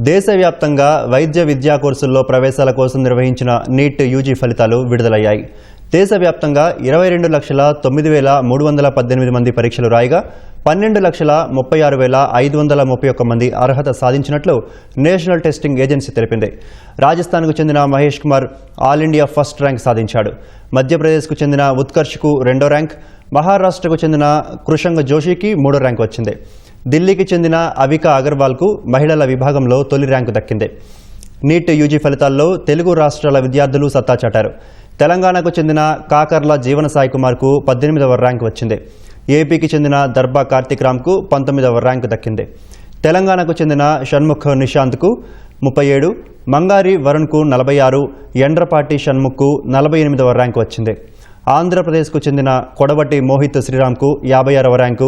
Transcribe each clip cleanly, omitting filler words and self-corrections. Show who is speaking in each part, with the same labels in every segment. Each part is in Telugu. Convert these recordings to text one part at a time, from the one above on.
Speaker 1: దేశవ్యాప్తంగా వైద్య విద్యా కోర్సుల్లో ప్రవేశాల కోసం నిర్వహించిన నీట్ యూజీ ఫలితాలు విడుదలయ్యాయి. దేశవ్యాప్తంగా 22,09,318 మంది పరీక్షలు రాయగా 12,36,531 మంది అర్హత సాధించినట్లు నేషనల్ టెస్టింగ్ ఏజెన్సీ తెలిపింది. రాజస్థాన్కు చెందిన Mahesh Kumar all India first rank సాధించాడు. మధ్యప్రదేశ్కు చెందిన ఉత్కర్ష్కు 2వ ర్యాంక్, మహారాష్ట్రకు చెందిన కృషంగ్ జోషికి 3వ ర్యాంక్ వచ్చింది. ఢిల్లీకి చెందిన అవికా అగర్వాల్కు మహిళల విభాగంలో తొలి ర్యాంకు దక్కింది. నీట్ యూజీ ఫలితాల్లో తెలుగు రాష్ట్రాల విద్యార్థులు సత్తా చాటారు. తెలంగాణకు చెందిన కాకర్ల జీవన సాయి కుమార్కు 18వ ర్యాంకు వచ్చింది. ఏపీకి చెందిన దర్బా కార్తిక్ రామ్కు 19వ ర్యాంకు దక్కింది. తెలంగాణకు చెందిన షణ్ముఖ్ నిశాంత్కు 37, మంగారి వరుణ్కు 46, ఎండ్రపాటి షణ్ముఖ్కు 48వ ర్యాంకు వచ్చింది. ఆంధ్రప్రదేశ్కు చెందిన కొడవటి మోహిత్ శ్రీరామ్కు 56వ ర్యాంకు,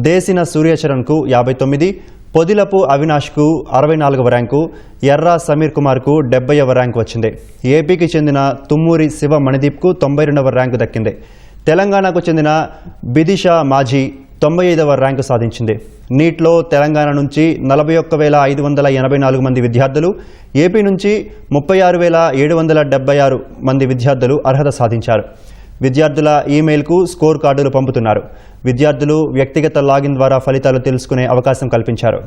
Speaker 1: దేశిన సూర్యచరణ్కు 59, పొదిలపు అవినాష్కు 64వ ర్యాంకు, ఎర్రా సమీర్ కుమార్కు 70వ ర్యాంకు వచ్చింది. ఏపీకి చెందిన తుమ్మూరి శివ మణిదీప్కు 92వ ర్యాంకు దక్కింది. తెలంగాణకు చెందిన బిదిషా మాఝీ 95వ ర్యాంకు సాధించింది. నీట్లో తెలంగాణ నుంచి 41,584 మంది విద్యార్థులు, ఏపీ నుంచి 36,776 మంది విద్యార్థులు అర్హత సాధించారు. విద్యార్థుల ఈమెయిల్కు స్కోర్ కార్డులు పంపుతున్నారు. విద్యార్థులు వ్యక్తిగత లాగిన్ ద్వారా ఫలితాలు తెలుసుకునే అవకాశం కల్పించారు.